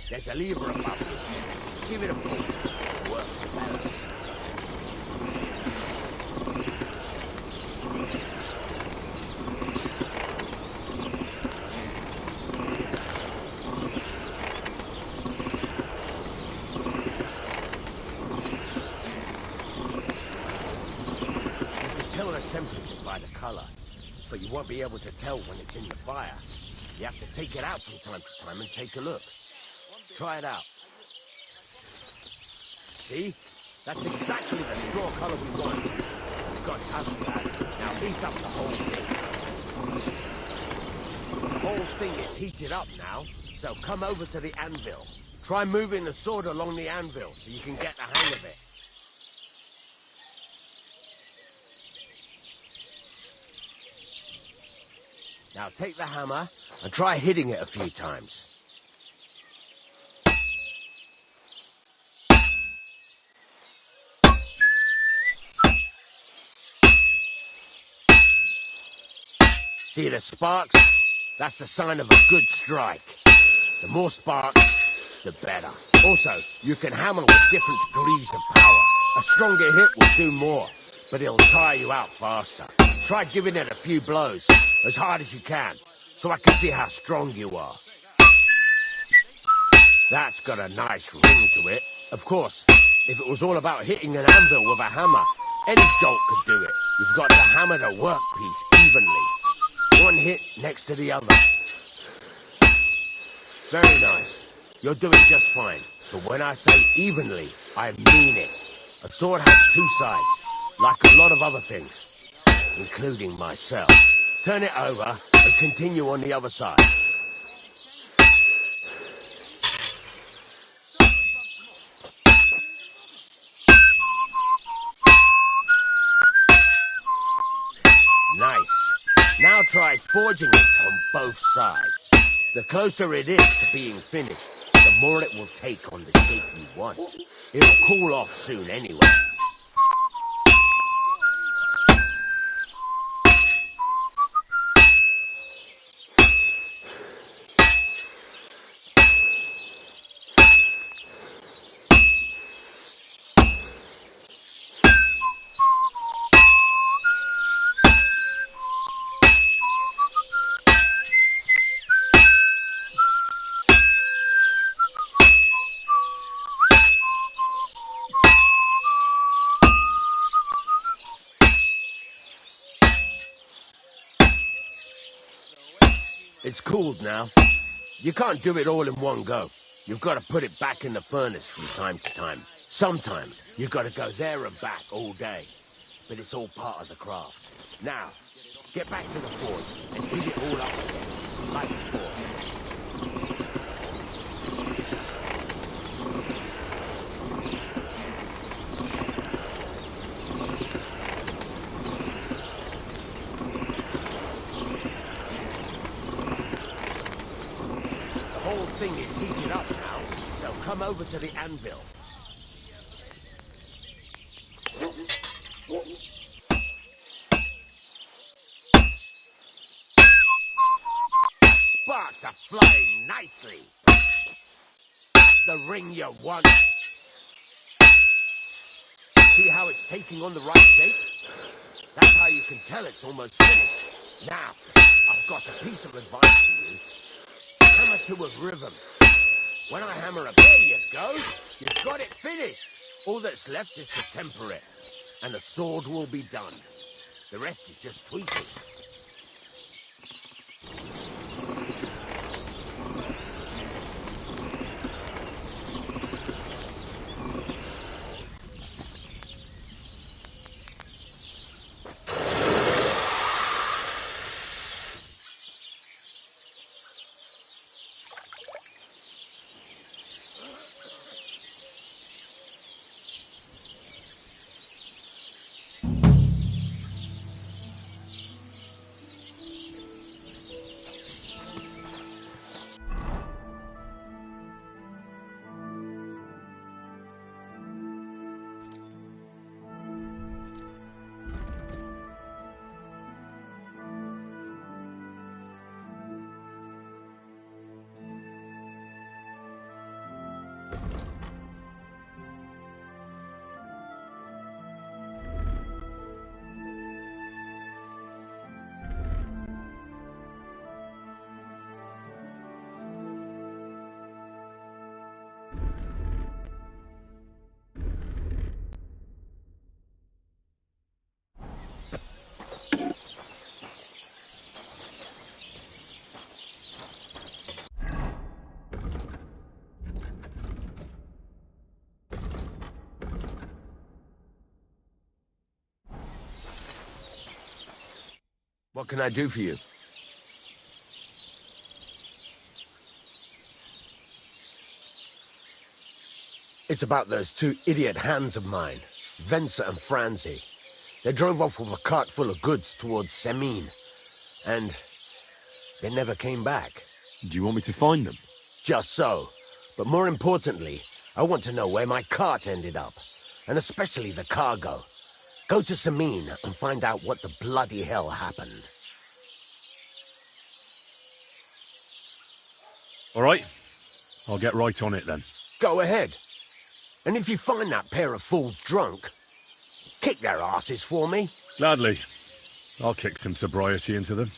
There's a lever above you. Give it a pull. It works better. Temperature by the color, but you won't be able to tell when it's in the fire. You have to take it out from time to time and take a look. Try it out. See? That's exactly the straw color we want. We've got time for that. Now heat up the whole thing. The whole thing is heated up now, so come over to the anvil. Try moving the sword along the anvil so you can get the hang of it. Now take the hammer and try hitting it a few times. See the sparks? That's the sign of a good strike. The more sparks, the better. Also, you can hammer with different degrees of power. A stronger hit will do more, but it'll tire you out faster. Try giving it a few blows, as hard as you can, so I can see how strong you are. That's got a nice ring to it. Of course, if it was all about hitting an anvil with a hammer, any dolt could do it. You've got to hammer the workpiece evenly. One hit next to the other. Very nice. You're doing just fine. But when I say evenly, I mean it. A sword has two sides, like a lot of other things, including myself. Turn it over and continue on the other side. Nice. Now try forging it on both sides. The closer it is to being finished, the more it will take on the shape you want. It'll cool off soon anyway. It's cooled now. You can't do it all in one go. You've got to put it back in the furnace from time to time. Sometimes you've got to go there and back all day. But it's all part of the craft. Now, get back to the forge and heat it all up again, like before. The thing is heated up now, so come over to the anvil. Sparks are flying nicely. That's the ring you want. See how it's taking on the right shape? That's how you can tell it's almost finished. Now, I've got a piece of advice for you. Hammer to a rhythm. When I hammer up, there you go. You've got it finished. All that's left is to temper it, and the sword will be done. The rest is just tweaking. What can I do for you? It's about those two idiot hands of mine, Venser and Franzi. They drove off with a cart full of goods towards Semine, and they never came back. Do you want me to find them? Just so. But more importantly, I want to know where my cart ended up, and especially the cargo. Go to Semine and find out what the bloody hell happened. All right. I'll get right on it then. Go ahead. And if you find that pair of fools drunk, kick their asses for me. Gladly. I'll kick some sobriety into them.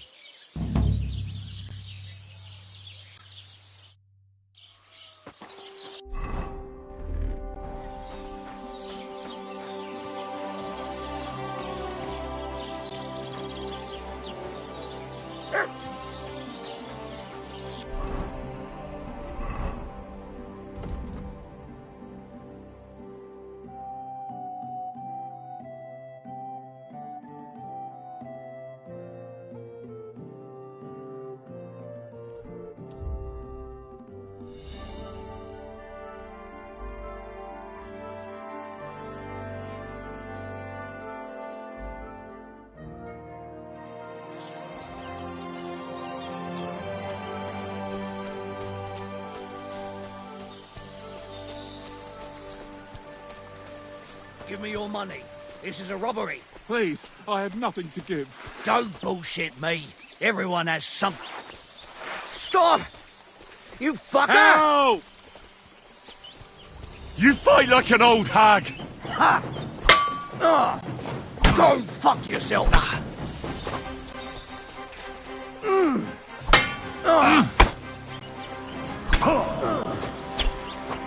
Give me your money. This is a robbery. Please, I have nothing to give. Don't bullshit me. Everyone has some... Stop! You fucker! Help! You fight like an old hag! Ha! Go fuck yourself!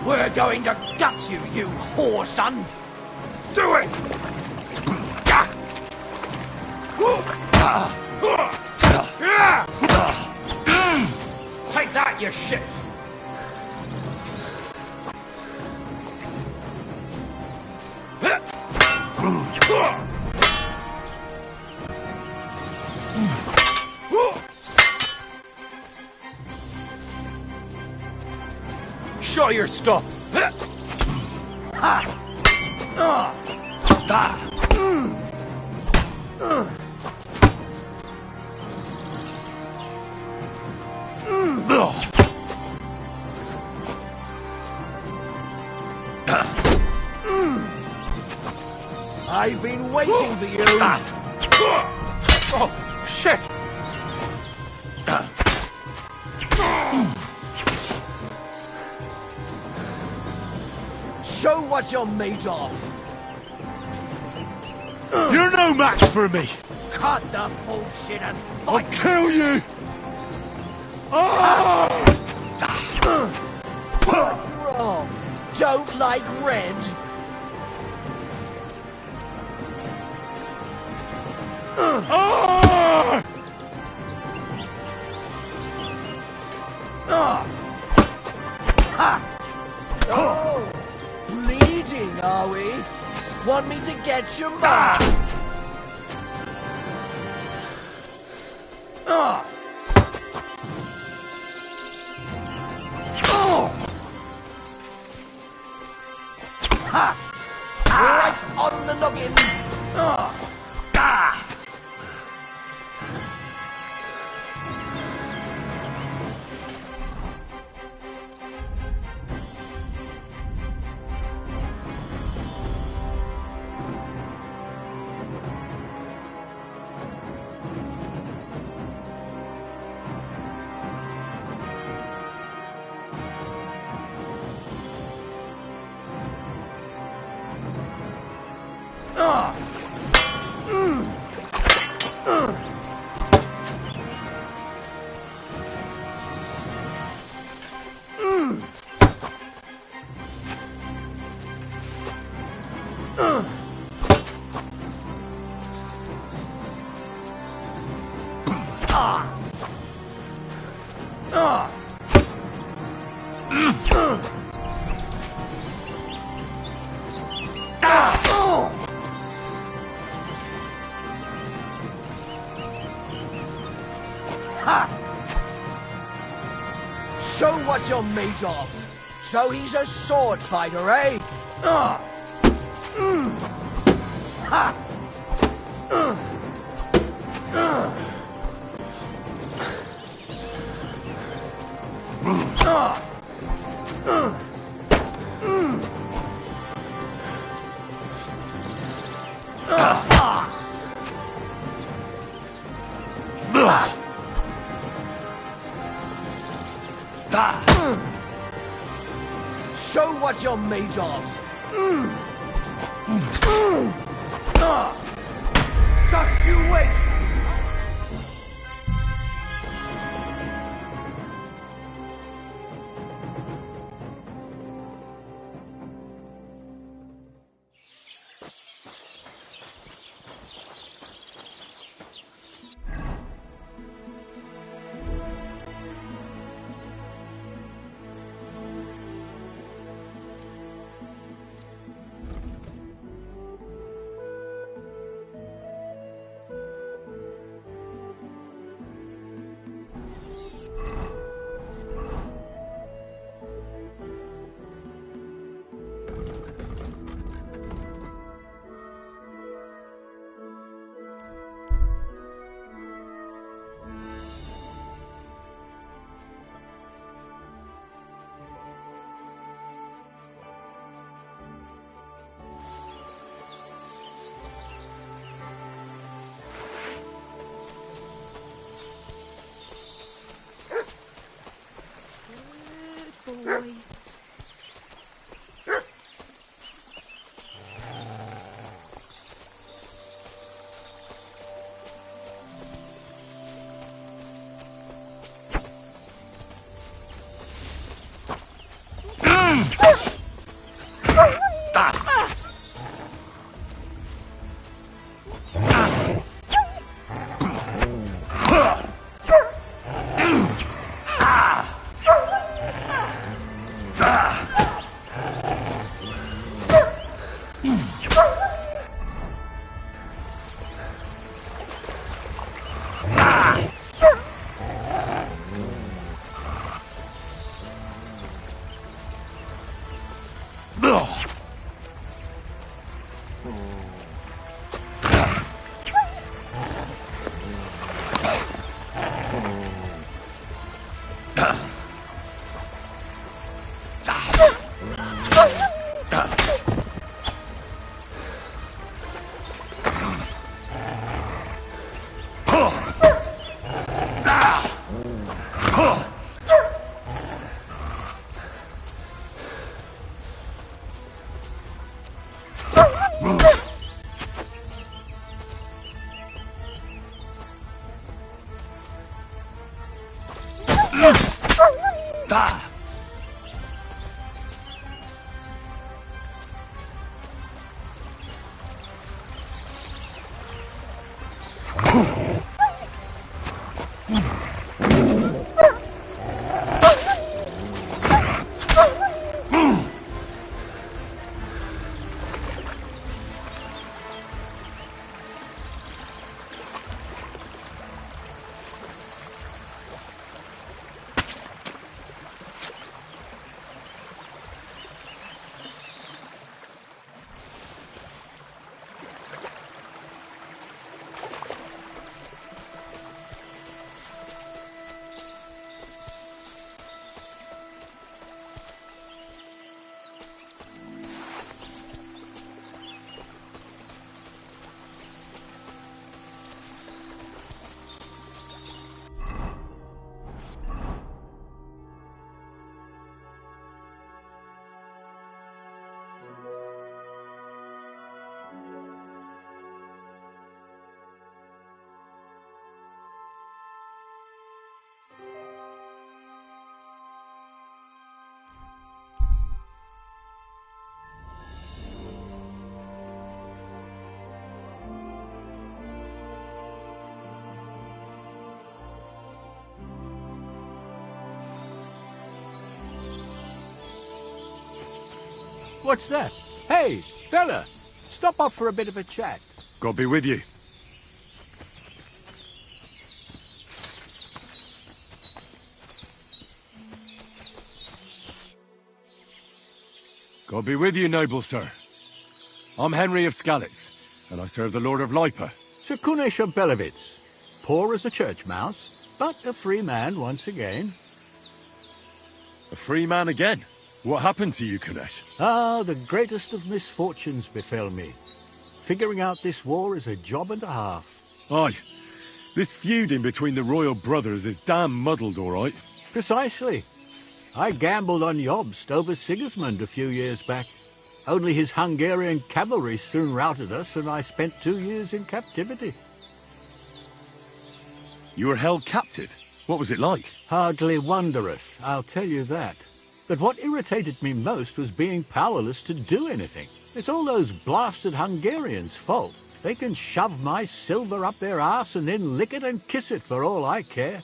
We're going to gut you, you whore son! Do it! Take that, you shit! Show your stuff! I've been waiting for you! Oh, shit! Show what you're made of! You're no match for me! Cut the bullshit and I'll fight! kill you! Oh, don't like red? Bleeding, are we? Want me to get your mark? Right on the noggin. what you're made of. So he's a sword fighter, eh? Ha! Show what you're made of. Just you wait. Boy. What's that? Hey, fella, stop off for a bit of a chat. God be with you. God be with you, noble sir. I'm Henry of Skalitz, and I serve the Lord of Lipa. Sir Kunesh of Belevitz. Poor as a church mouse, but a free man once again. A free man again? What happened to you, Kunesh? Ah, the greatest of misfortunes befell me. Figuring out this war is a job and a half. Aye. This feuding between the royal brothers is damn muddled, all right. Precisely. I gambled on Jobst over Sigismund a few years back. Only his Hungarian cavalry soon routed us, and I spent 2 years in captivity. You were held captive? What was it like? Hardly wondrous, I'll tell you that. But what irritated me most was being powerless to do anything. It's all those blasted Hungarians' fault. They can shove my silver up their arse and then lick it and kiss it for all I care.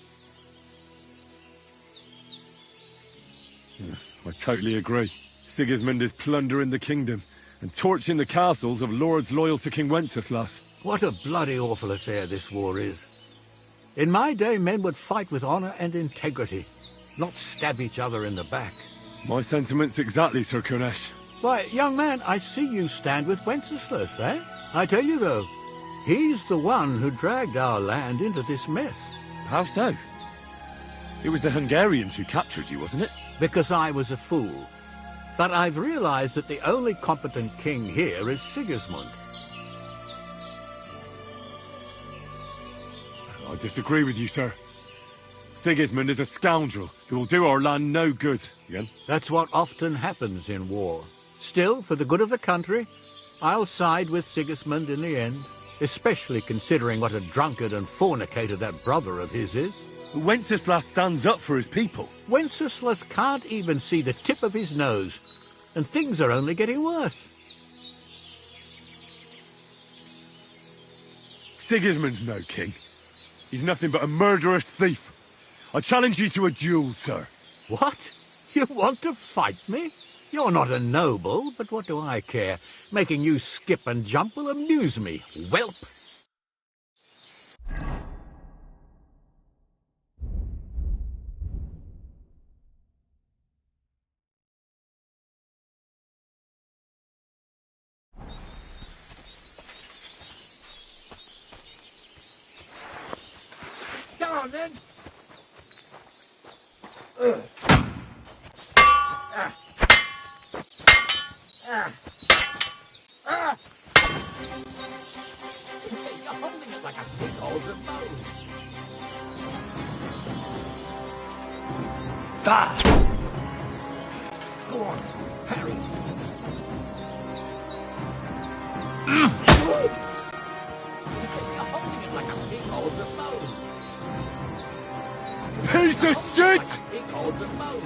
I totally agree. Sigismund is plundering the kingdom and torching the castles of lords loyal to King Wenceslas. What a bloody awful affair this war is. In my day, men would fight with honor and integrity, not stab each other in the back. My sentiments exactly, Sir Kunesh. Why, young man, I see you stand with Wenceslas, eh? I tell you, though, he's the one who dragged our land into this mess. How so? It was the Hungarians who captured you, wasn't it? Because I was a fool. But I've realized that the only competent king here is Sigismund. I disagree with you, sir. Sigismund is a scoundrel who will do our land no good. Again? That's what often happens in war. Still, for the good of the country, I'll side with Sigismund in the end, especially considering what a drunkard and fornicator that brother of his is. Wenceslas stands up for his people. Wenceslas can't even see the tip of his nose, and things are only getting worse. Sigismund's no king. He's nothing but a murderous thief. I challenge you to a duel, sir. What? You want to fight me? You're not a noble, but what do I care? Making you skip and jump will amuse me, whelp. Come on, then. You're holding it like a big old remote. Go on, Harry. You're holding it like a big old remote. Piece of shit! Big old remote.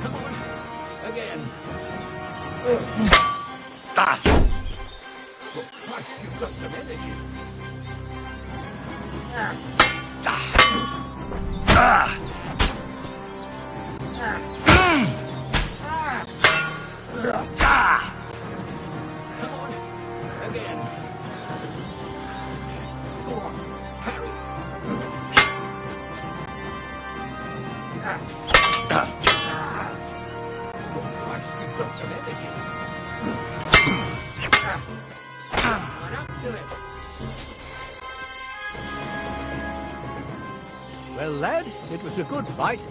Come on, again. Oh, Christ, you've got some energy. Come on, again. Go on, Harry. Oh, Christ, you've got some energy. Right up to it. Well, lad, it was a good fight,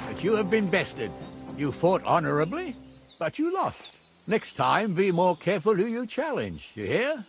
but you have been bested. You fought honorably, but you lost. Next time, be more careful who you challenge, you hear?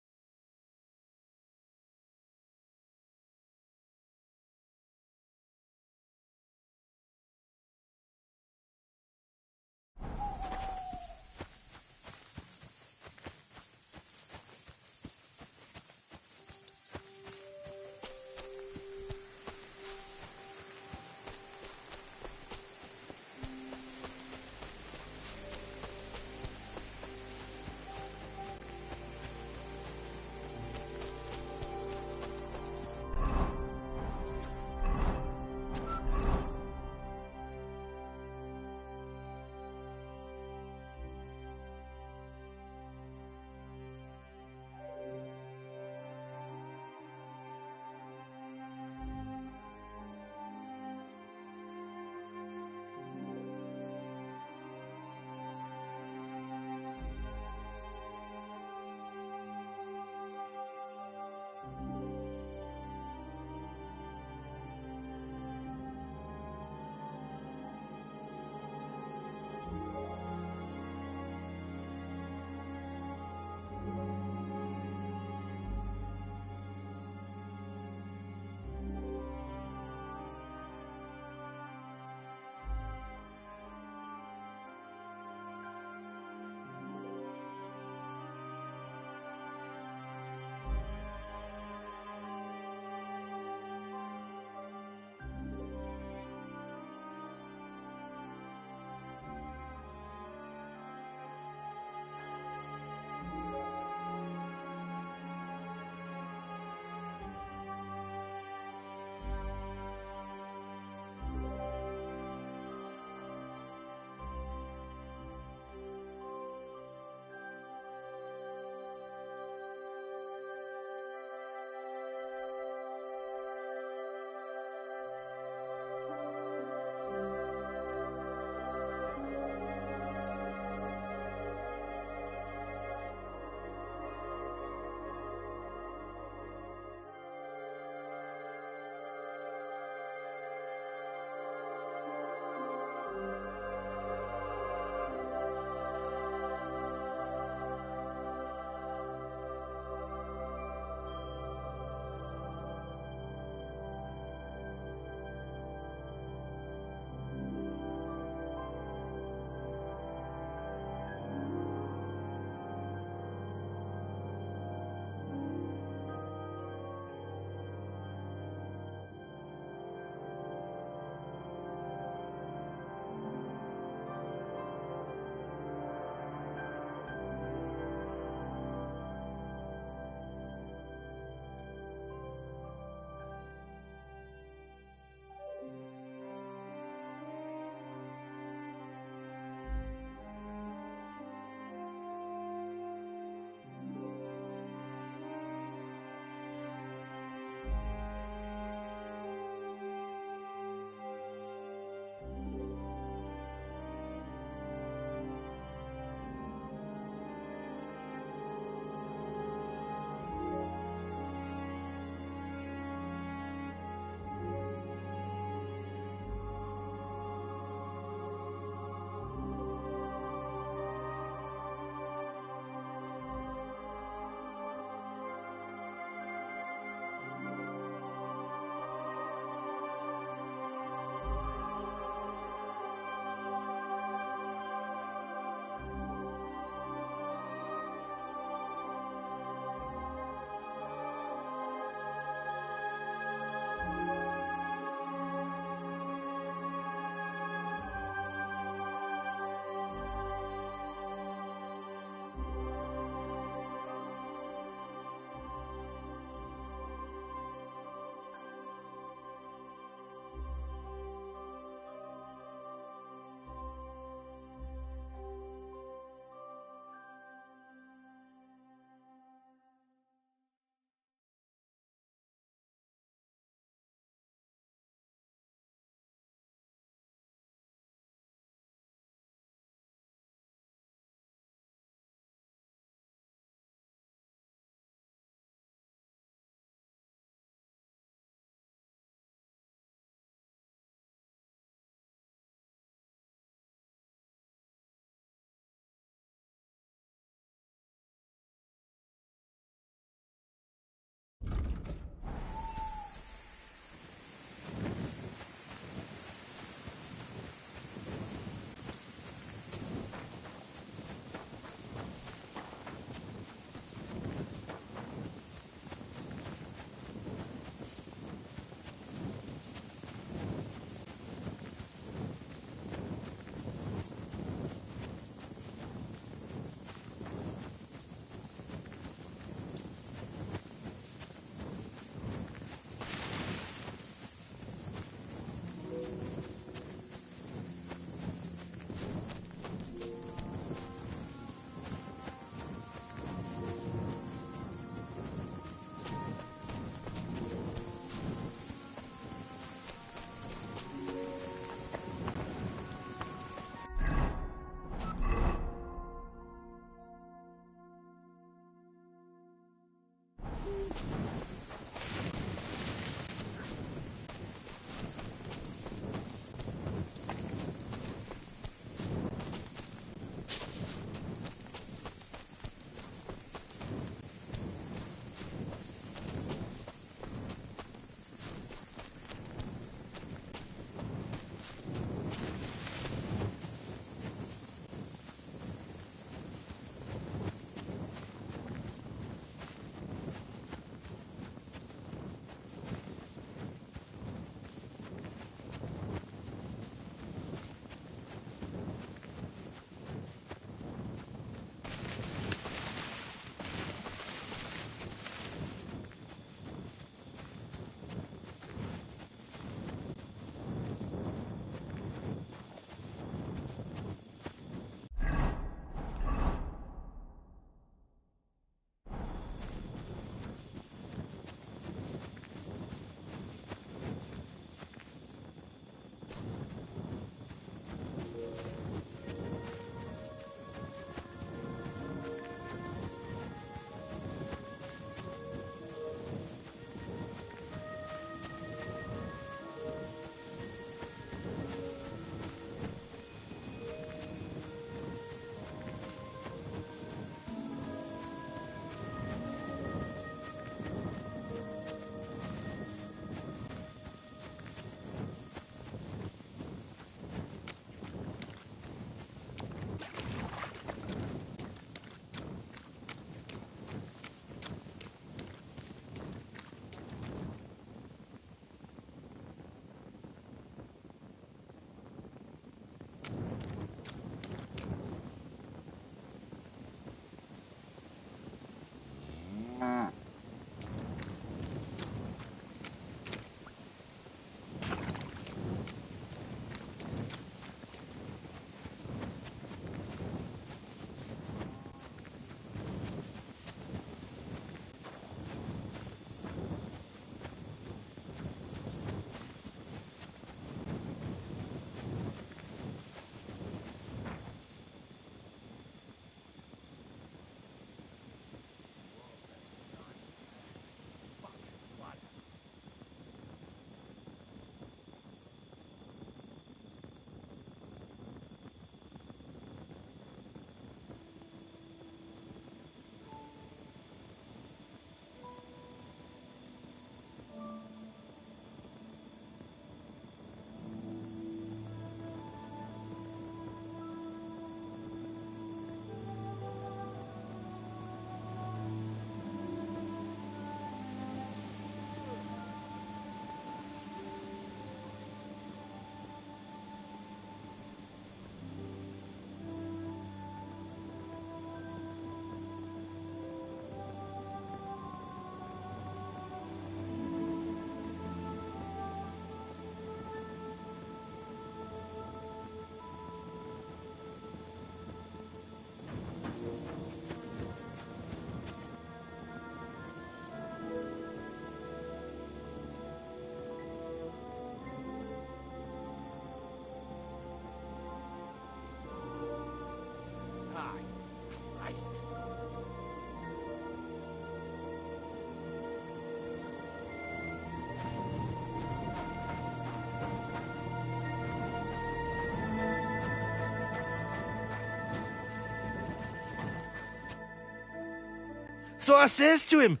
So I says to him,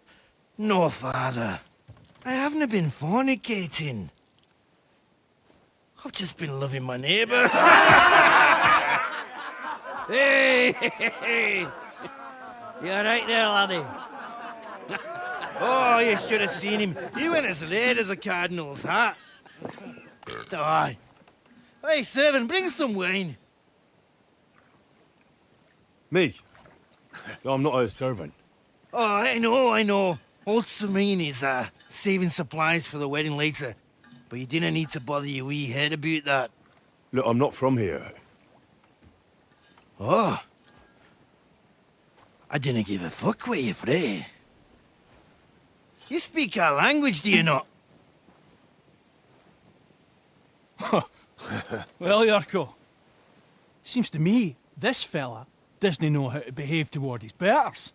"No, father, I haven't been fornicating. I've just been loving my neighbour." Hey! You alright there, laddie? Oh, you should have seen him. He went as red as a cardinal's hat. Aye. Hey, servant, bring some wine. Me? I'm not a servant. Oh, I know. Old Samine is saving supplies for the wedding later. But you didn't need to bother your wee head about that. Look, I'm not from here. Oh. I didn't give a fuck what you frae. You speak our language, do you not? Well, Yurko, seems to me this fella doesn't know how to behave toward his betters.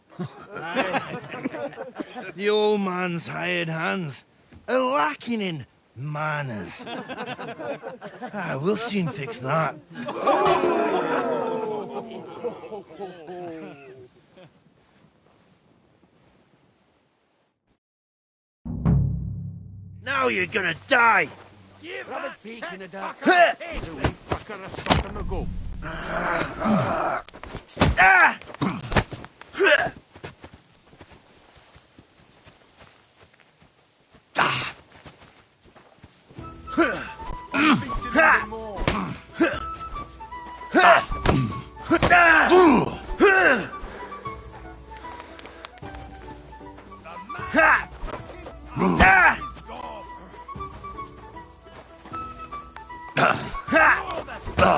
The old man's hired hands are lacking in manners. We'll soon fix that. Now you're gonna die! Have a peek in the dark.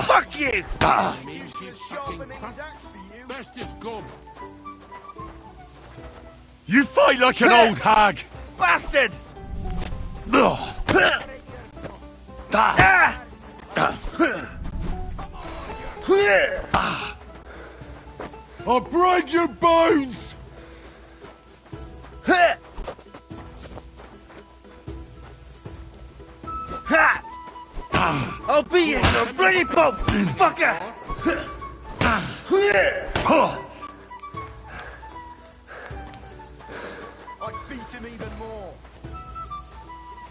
Fuck you! Best is gone. You fight like an old hag! Bastard! I'll break your bones! I'll beat you to a bloody pulp, fucker! I'd beat him even more.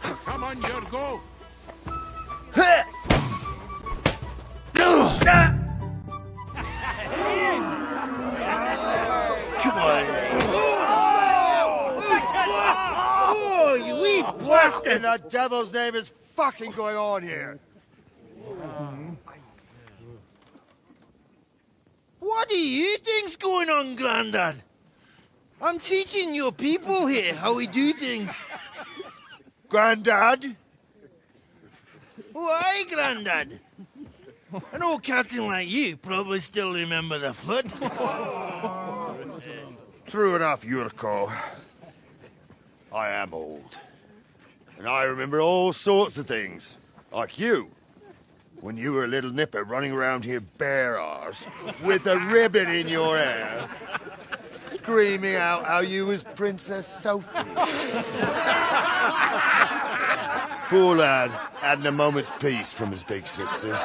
Come on, Yurko. Come on. Oh, you wee What bastard! in the devil's name is fucking going on here? What do you think's going on, Grandad? I'm teaching your people here how we do things. Grandad? Why, Grandad? An old captain like you probably still remember the flood. True enough, Yurko. I am old. And I remember all sorts of things. Like you. When you were a little nipper running around here bare arse, with a ribbon in your hair, screaming out how you was Princess Sophie. Poor lad, hadn't a moment's peace from his big sisters.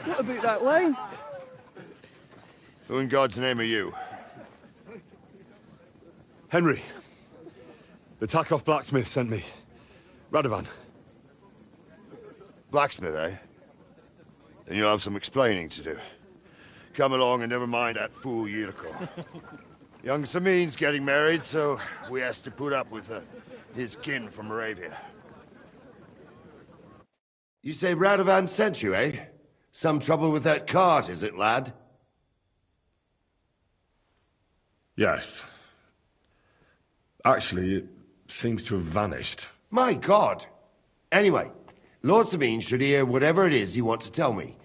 What about that wine? Who in God's name are you? Henry. The Takoff blacksmith sent me. Radovan. Blacksmith, eh? Then you'll have some explaining to do. Come along and never mind that fool Yurko. Young Samin's getting married, so we has to put up with his kin from Moravia. You say Radovan sent you, eh? Some trouble with that cart, is it, lad? Yes. Actually, it seems to have vanished. My God! Anyway, Lord Sabine should hear whatever it is you want to tell me.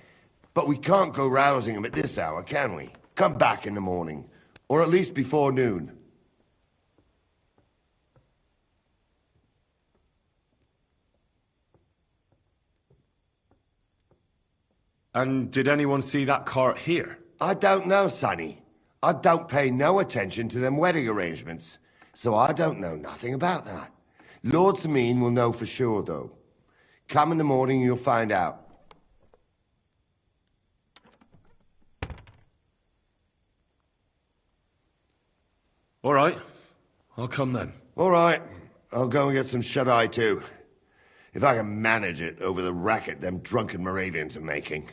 But we can't go rousing him at this hour, can we? Come back in the morning. Or at least before noon. And did anyone see that cart here? I don't know, Sonny. I don't pay no attention to them wedding arrangements. So I don't know nothing about that. Lord Samine will know for sure, though. Come in the morning, you'll find out. All right. I'll come then. All right. I'll go and get some shut-eye too. If I can manage it over the racket them drunken Moravians are making.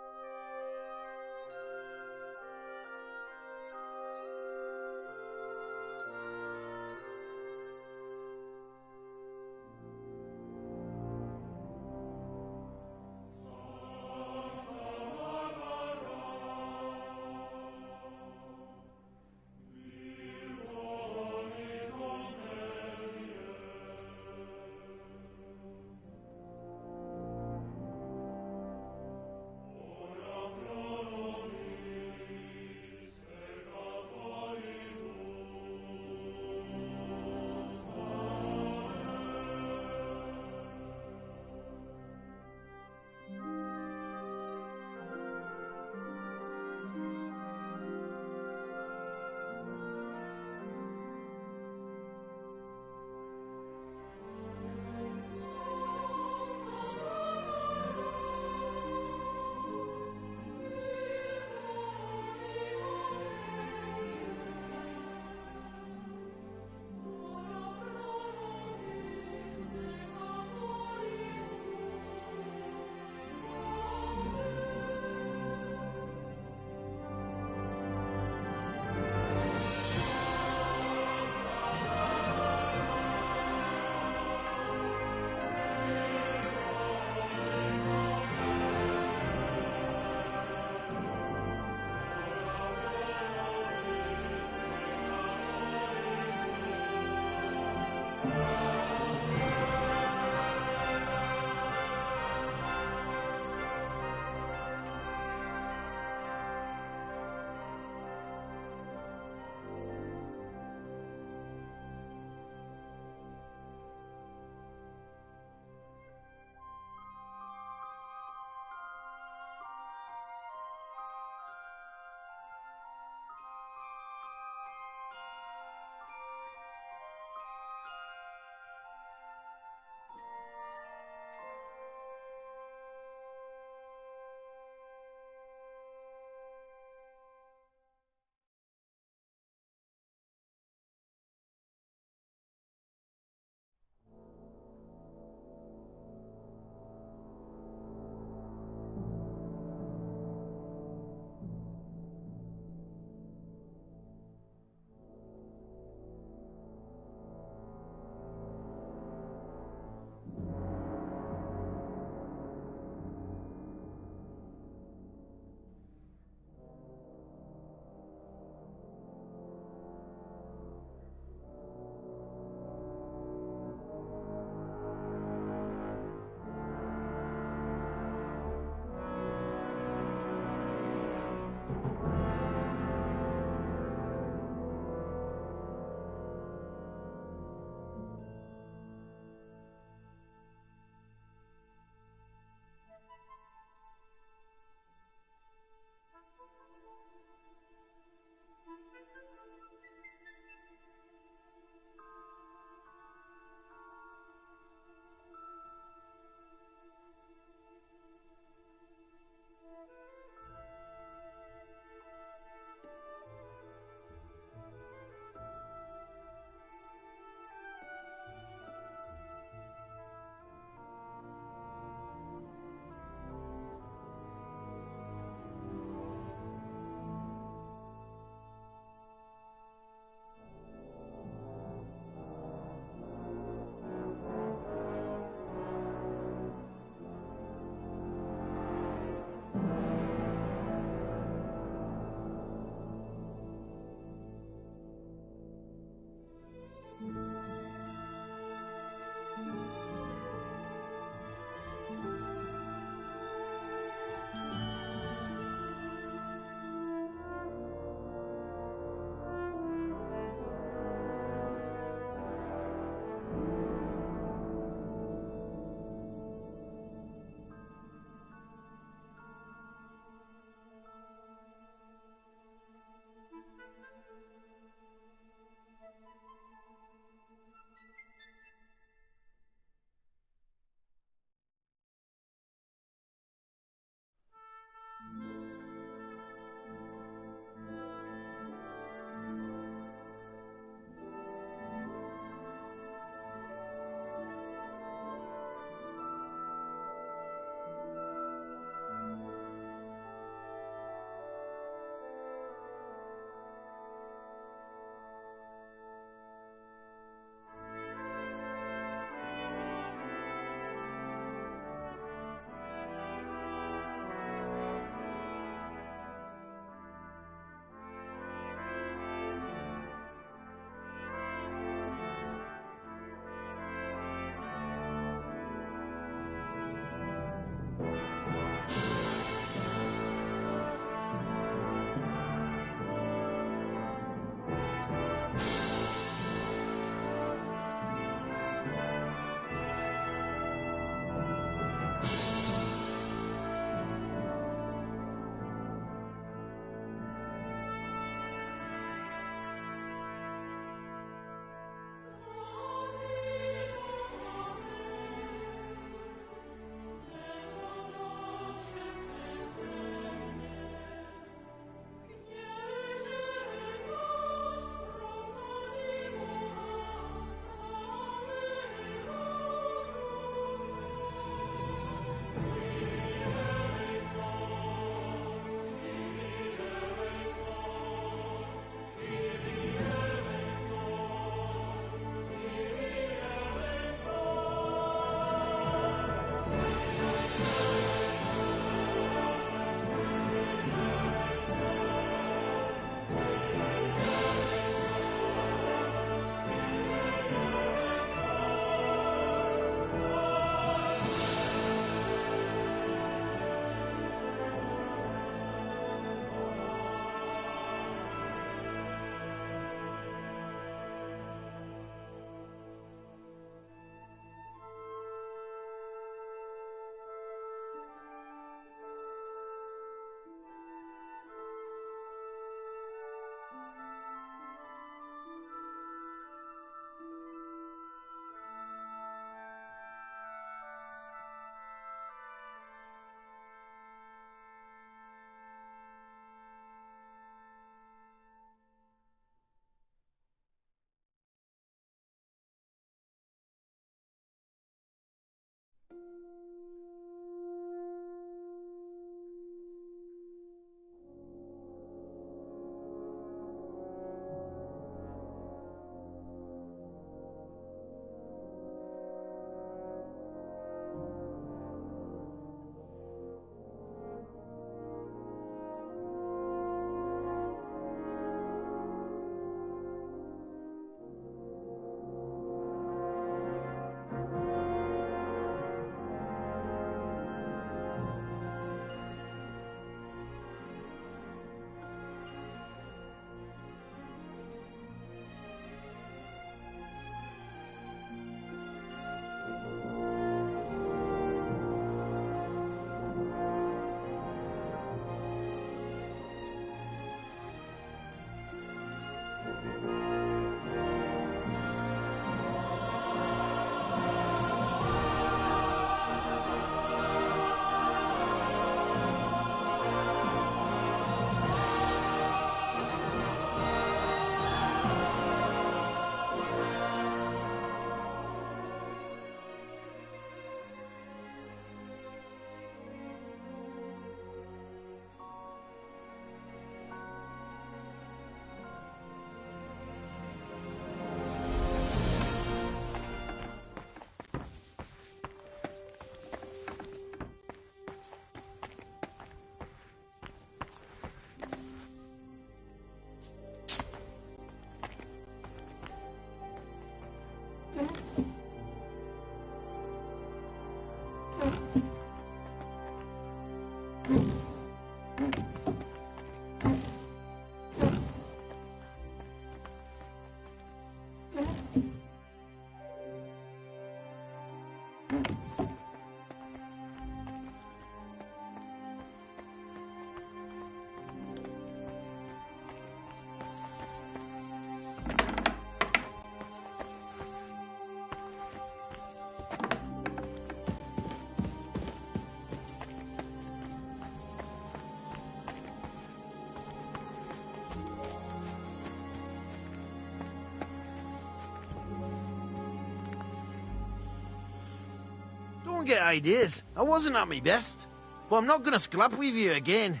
Don't get ideas. I wasn't at my best. But I'm not gonna scrap with you again.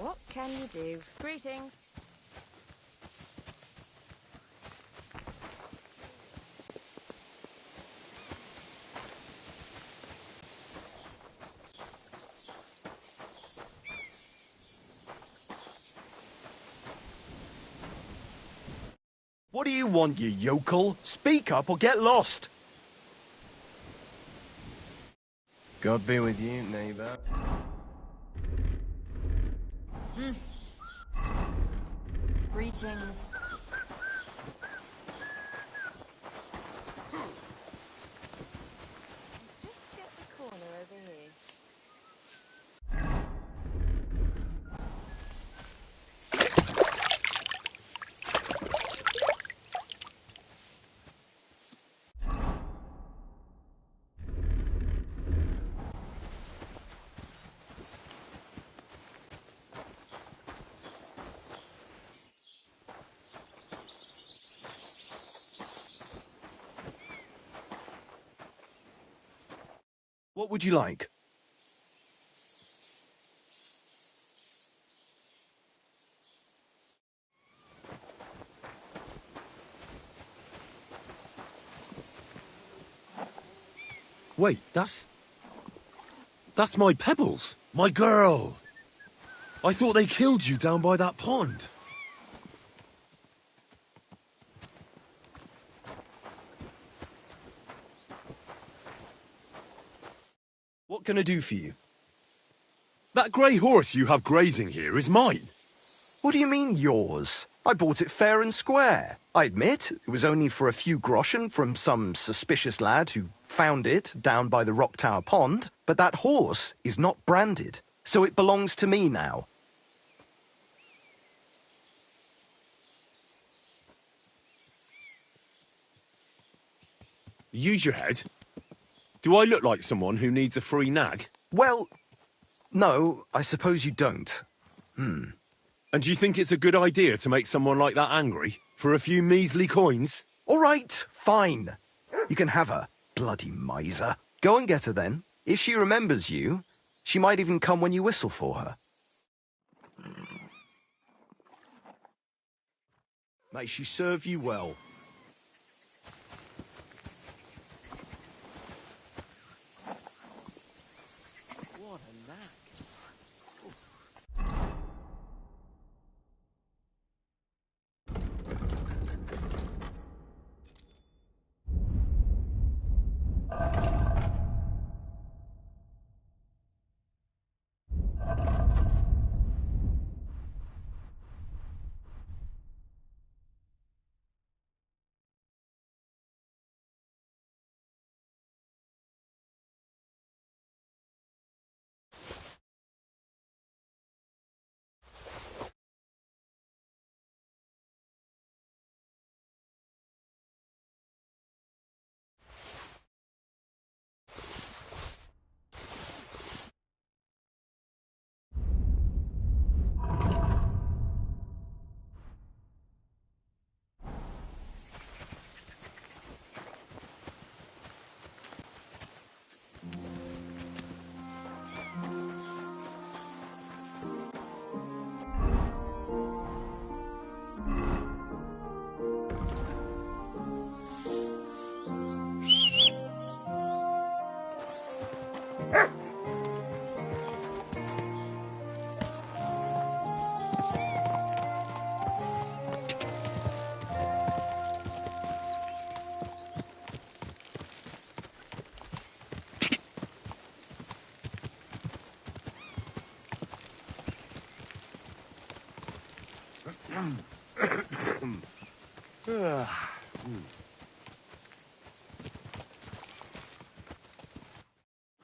What can you do? Greetings. What do you want, you yokel? Speak up or get lost. God be with you, neighbor. Greetings. Just get the corner over here. What would you like? Wait, that's my Pebbles, my girl. I thought they killed you down by that pond. What can I do for you? That grey horse you have grazing here is mine. What do you mean, yours? I bought it fair and square. I admit, it was only for a few groschen from some suspicious lad who found it down by the Rock Tower Pond, but that horse is not branded, so it belongs to me now. Use your head. Do I look like someone who needs a free nag? Well, no, I suppose you don't. And do you think it's a good idea to make someone like that angry? For a few measly coins? All right, fine. You can have her, bloody miser. Go and get her then. If she remembers you, she might even come when you whistle for her. May she serve you well. What a knack.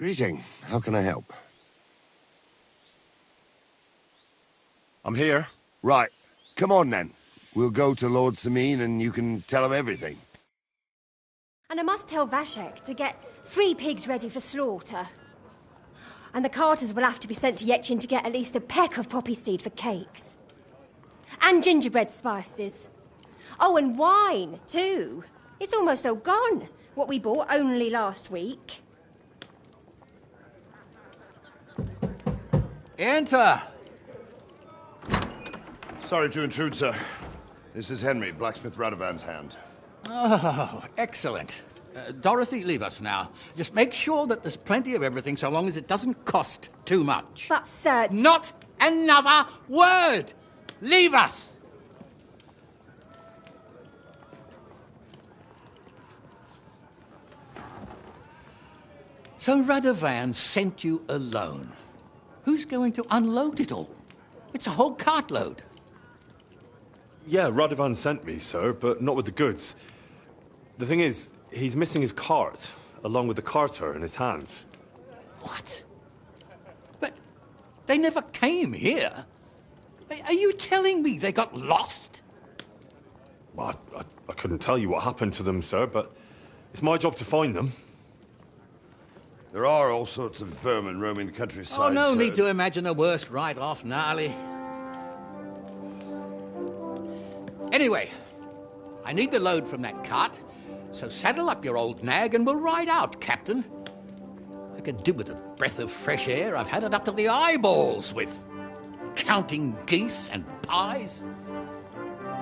Greeting. How can I help? I'm here. Right. Come on, then. We'll go to Lord Sameen and you can tell him everything. And I must tell Vashek to get 3 pigs ready for slaughter. And the carters will have to be sent to Yetchin to get at least a peck of poppy seed for cakes. And gingerbread spices. Oh, and wine, too. It's almost all gone, what we bought only last week. Enter! Sorry to intrude, sir. This is Henry, Blacksmith Radovan's hand. Oh, excellent. Dorothy, leave us now. Just make sure that there's plenty of everything so long as it doesn't cost too much. But, sir... Not another word! Leave us! So Radovan sent you alone. Who's going to unload it all? It's a whole cartload. Yeah, Radovan sent me, sir, but not with the goods. The thing is, he's missing his cart, along with the carter in his hands. What? But they never came here. Are you telling me they got lost? Well, I couldn't tell you what happened to them, sir, but it's my job to find them. There are all sorts of vermin roaming the countryside. Oh, no sir. need to imagine the worst right off, gnarly. Anyway, I need the load from that cart, so saddle up your old nag and we'll ride out, Captain. I could do with a breath of fresh air. I've had it up to the eyeballs with counting geese and pies.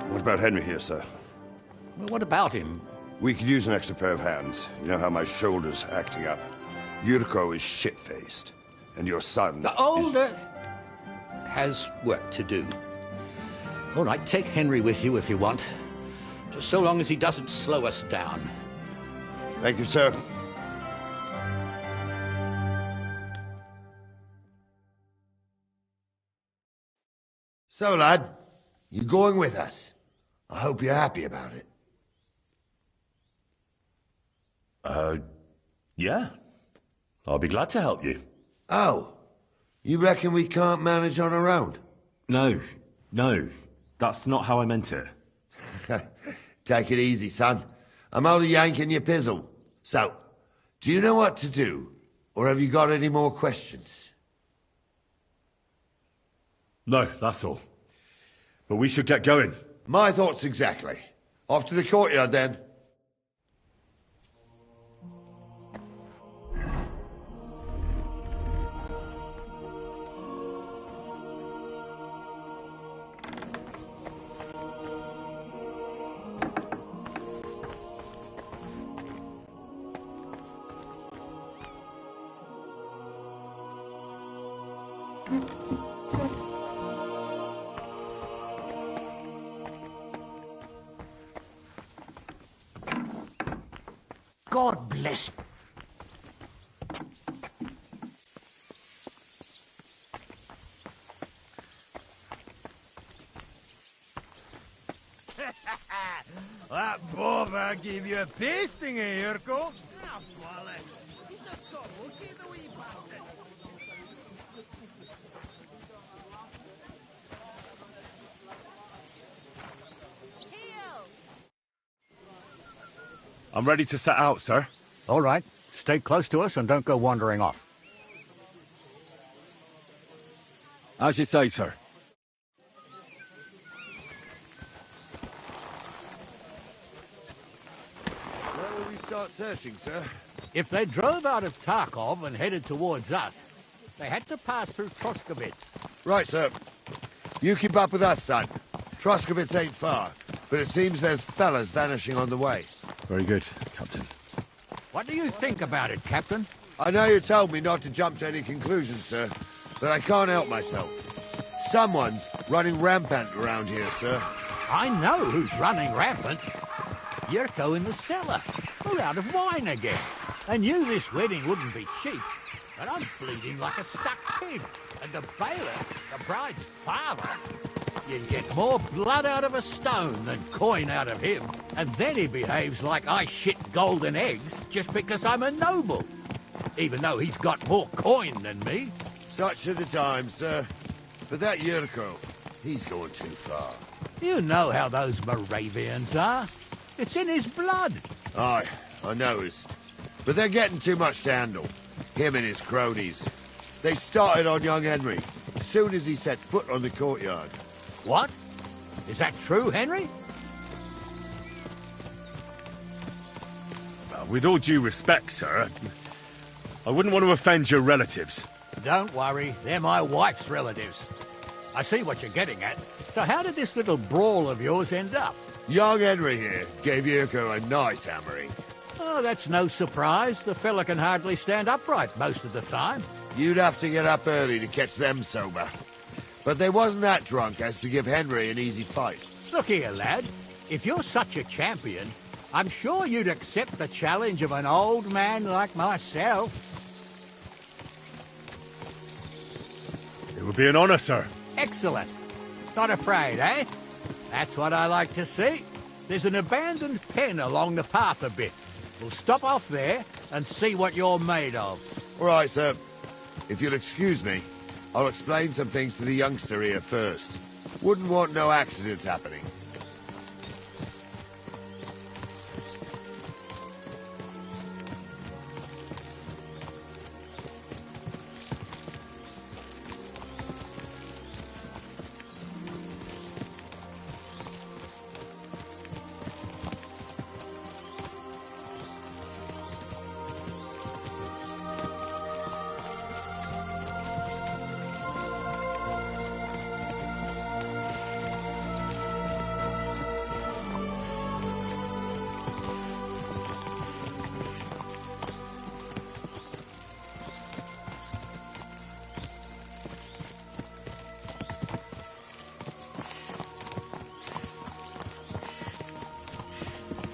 What about Henry here, sir? Well, what about him? We could use an extra pair of hands. You know how my shoulder's acting up. Yurko is shit-faced, and your son... The older has work to do. All right, take Henry with you if you want. Just so long as he doesn't slow us down. Thank you, sir. So, lad, you going with us? I hope you're happy about it. Yeah. I'll be glad to help you. Oh, you reckon we can't manage on our own? No, that's not how I meant it. Take it easy, son. I'm only yanking your pizzle. So, do you know what to do? Or have you got any more questions? No, that's all. But we should get going. My thoughts exactly. Off to the courtyard, then. God bless. That bobber gave you a pasting, eh, Yurko? I'm ready to set out, sir. All right. Stay close to us and don't go wandering off. As you say, sir. Where will we start searching, sir? If they drove out of Tarkov and headed towards us, they had to pass through Troskovitz. Right, sir. You keep up with us, son. Troskovitz ain't far, but it seems there's fellas vanishing on the way. Very good, Captain. What do you think about it, Captain? I know you told me not to jump to any conclusions, sir, but I can't help myself. Someone's running rampant around here, sir. I know who's running rampant. Yurko in the cellar. We're out of wine again. I knew this wedding wouldn't be cheap, but I'm bleeding like a stuck pig. And the bailiff, the bride's father, you'd get more blood out of a stone than coin out of him. And then he behaves like I shit golden eggs just because I'm a noble. even though he's got more coin than me. Such are the times, sir. But that Yurko, he's going too far. You know how those Moravians are. It's in his blood. Aye, I noticed. But they're getting too much to handle. Him and his cronies. They started on young Henry, as soon as he set foot on the courtyard. What? Is that true, Henry? With all due respect, sir, I wouldn't want to offend your relatives. Don't worry, they're my wife's relatives. I see what you're getting at. So how did this little brawl of yours end up? Young Henry here gave Yurko a nice hammering. Oh, that's no surprise. The fella can hardly stand upright most of the time. You'd have to get up early to catch them sober. But they wasn't that drunk as to give Henry an easy fight. Look here, lad. If you're such a champion, I'm sure you'd accept the challenge of an old man like myself. It would be an honor, sir. Excellent. Not afraid, eh? That's what I like to see. There's an abandoned pen along the path a bit. We'll stop off there and see what you're made of. All right, sir. If you'll excuse me, I'll explain some things to the youngster here first. Wouldn't want no accidents happening.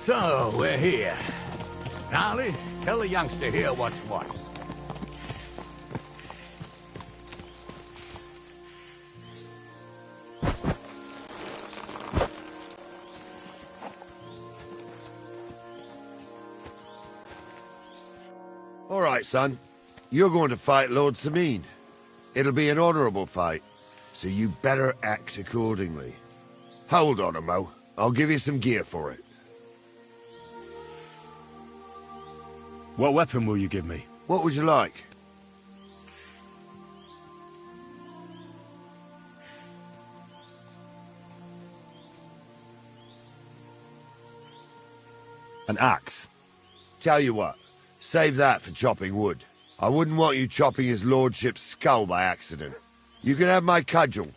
So, we're here. Gnarly, tell the youngster here what's what. All right, son. You're going to fight Lord Sameen. It'll be an honorable fight, so you better act accordingly. Hold on, Mo. I'll give you some gear for it. What weapon will you give me? What would you like? An axe. Tell you what, save that for chopping wood. I wouldn't want you chopping his lordship's skull by accident. You can have my cudgel.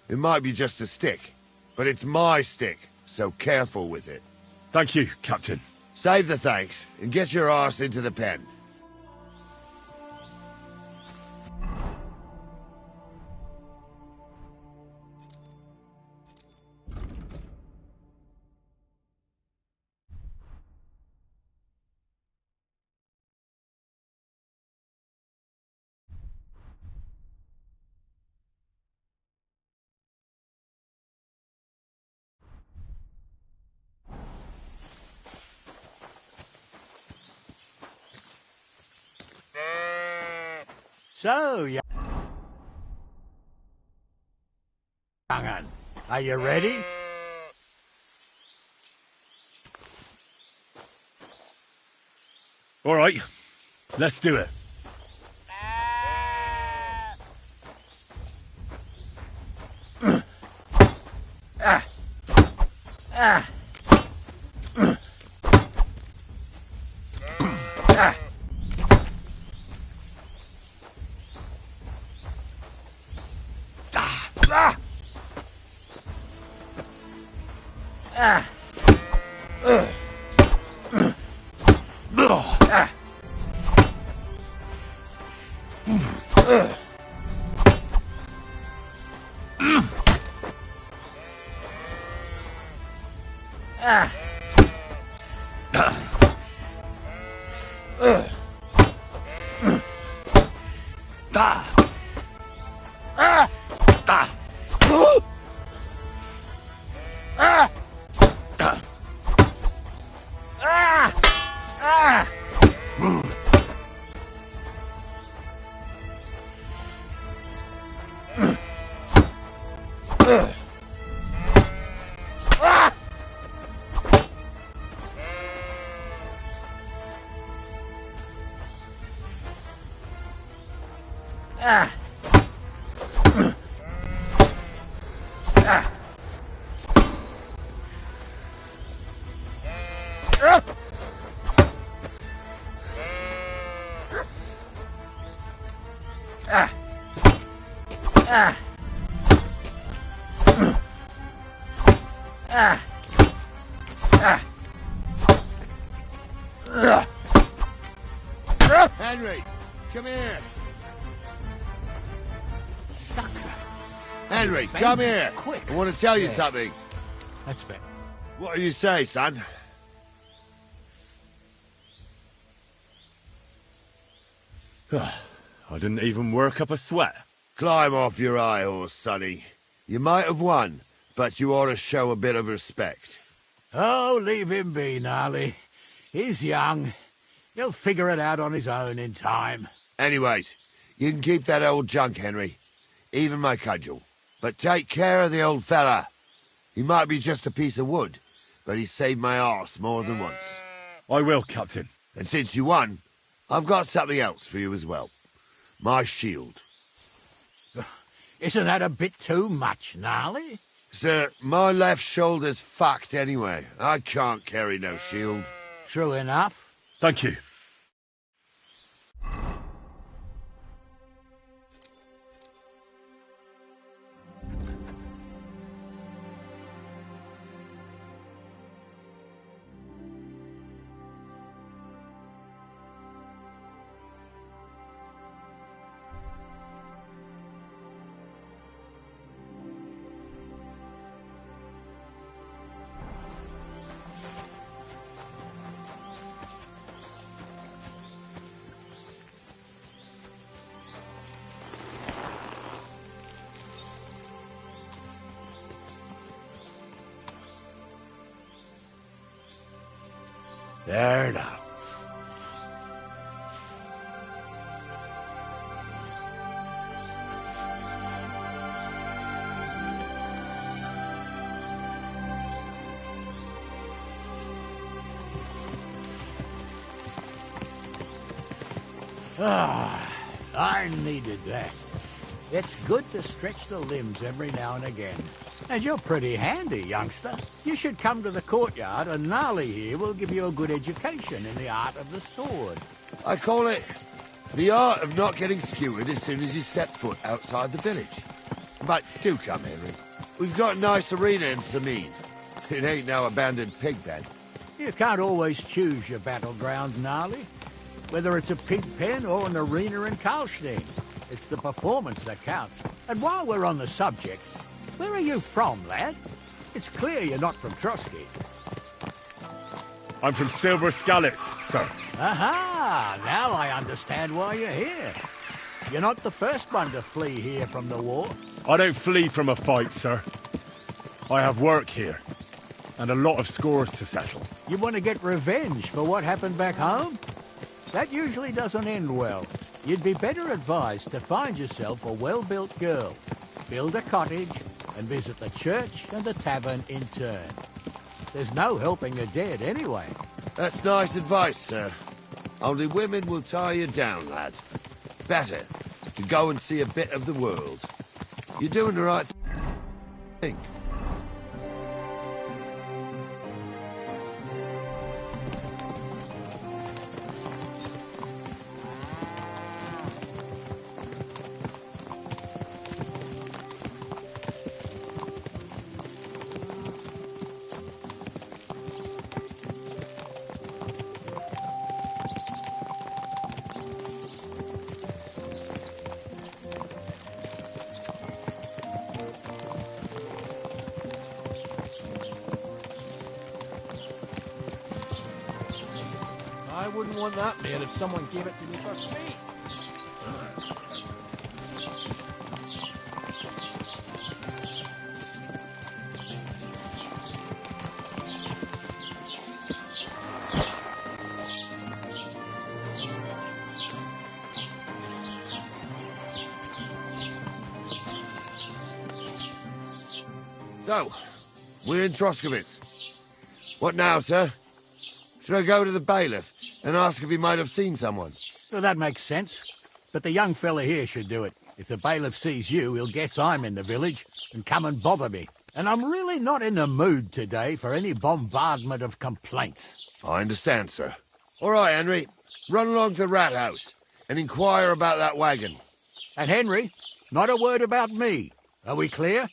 It might be just a stick, but it's my stick, so careful with it. Thank you, Captain. Save the thanks, and get your arse into the pen. So, young un, are you ready? All right, let's do it. Henry, come here. Sucker. Henry, Bend come this here. quick. I want to tell you Yeah. something. That's better. What do you say, son? I didn't even work up a sweat. Climb off your high horse, sonny. You might have won, but you ought to show a bit of respect. Oh, leave him be, Gnarly. He's young. He'll figure it out on his own in time. Anyways, you can keep that old junk, Henry. Even my cudgel. But take care of the old fella. He might be just a piece of wood, but he saved my arse more than once. I will, Captain. And since you won, I've got something else for you as well. My shield. Isn't that a bit too much, Gnarly? Sir, my left shoulder's fucked anyway. I can't carry no shield. True enough. Thank you. There now. I needed that. It's good to stretch the limbs every now and again. And you're pretty handy, youngster. You should come to the courtyard, and Gnarly here will give you a good education in the art of the sword. I call it the art of not getting skewered as soon as you step foot outside the village. But do come, Henry. We've got a nice arena in Sameen. It ain't no abandoned pig pen. You can't always choose your battlegrounds, Gnarly. Whether it's a pig pen or an arena in Karlstein, it's the performance that counts. And while we're on the subject, where are you from, lad? It's clear you're not from Trotsky. I'm from Silver Scallops, sir. Aha! Now I understand why you're here. You're not the first one to flee here from the war. I don't flee from a fight, sir. I have work here, and a lot of scores to settle. You want to get revenge for what happened back home? That usually doesn't end well. You'd be better advised to find yourself a well-built girl, build a cottage, and visit the church and the tavern in turn. There's no helping the dead anyway. That's nice advice, sir. Only women will tie you down, lad. Better to go and see a bit of the world. You're doing the right thing. I wouldn't want that made if someone gave it to me for free. So, we're in Troskovitz. What now, sir? Should I go to the bailiff and ask if he might have seen someone? Well, that makes sense. But the young fella here should do it. If the bailiff sees you, he'll guess I'm in the village and come and bother me. And I'm really not in the mood today for any bombardment of complaints. I understand, sir. All right, Henry. Run along to the rat house and inquire about that wagon. And Henry, not a word about me. Are we clear?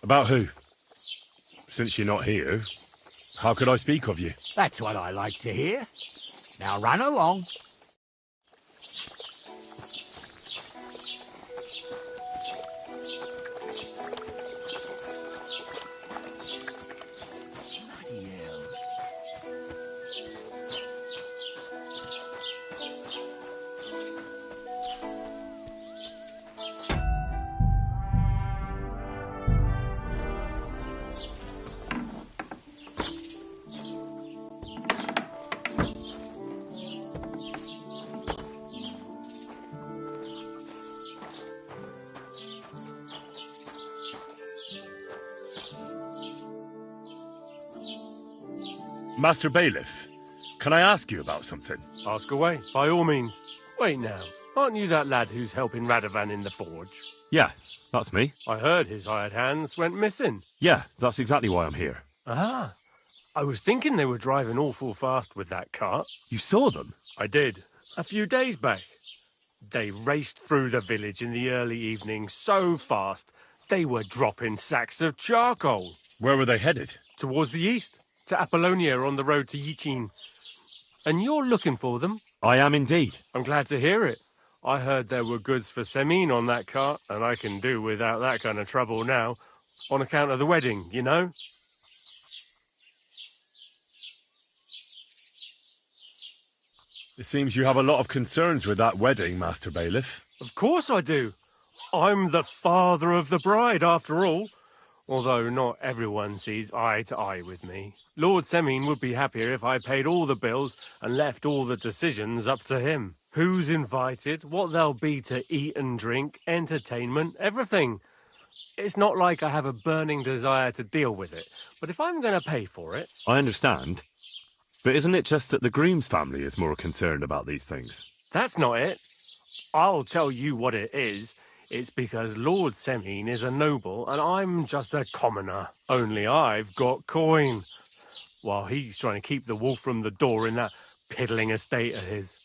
About who? Since you're not here, how could I speak of you? That's what I like to hear. Now run along. Master Bailiff, can I ask you about something? Ask away, by all means. Wait now, aren't you that lad who's helping Radovan in the forge? Yeah, that's me. I heard his hired hands went missing. Yeah, that's exactly why I'm here. Ah, I was thinking they were driving awful fast with that cart. You saw them? I did, a few days back. They raced through the village in the early evening so fast, they were dropping sacks of charcoal. Where were they headed? Towards the east. To Apollonia on the road to Yichin. And you're looking for them? I am indeed. I'm glad to hear it. I heard there were goods for Semin on that cart, and I can do without that kind of trouble now, on account of the wedding, you know? It seems you have a lot of concerns with that wedding, Master Bailiff. Of course I do. I'm the father of the bride, after all. Although not everyone sees eye to eye with me. Lord Semin would be happier if I paid all the bills and left all the decisions up to him. Who's invited, what there'll be to eat and drink, entertainment, everything. It's not like I have a burning desire to deal with it, but if I'm going to pay for it... I understand. But isn't it just that the groom's family is more concerned about these things? That's not it. I'll tell you what it is. It's because Lord Semin is a noble and I'm just a commoner. Only I've got coin, while he's trying to keep the wolf from the door in that piddling estate of his.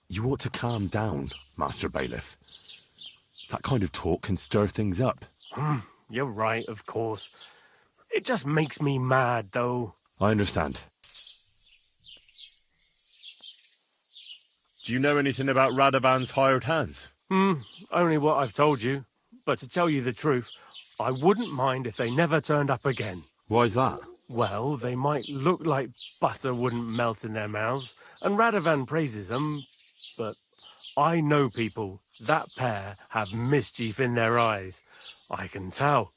You ought to calm down, Master Bailiff. That kind of talk can stir things up. You're right, of course. It just makes me mad, though. I understand. Do you know anything about Radovan's hired hands? Only what I've told you. But to tell you the truth, I wouldn't mind if they never turned up again. Why's that? Well, they might look like butter wouldn't melt in their mouths, and Radovan praises them, but I know people. That pair have mischief in their eyes. I can tell.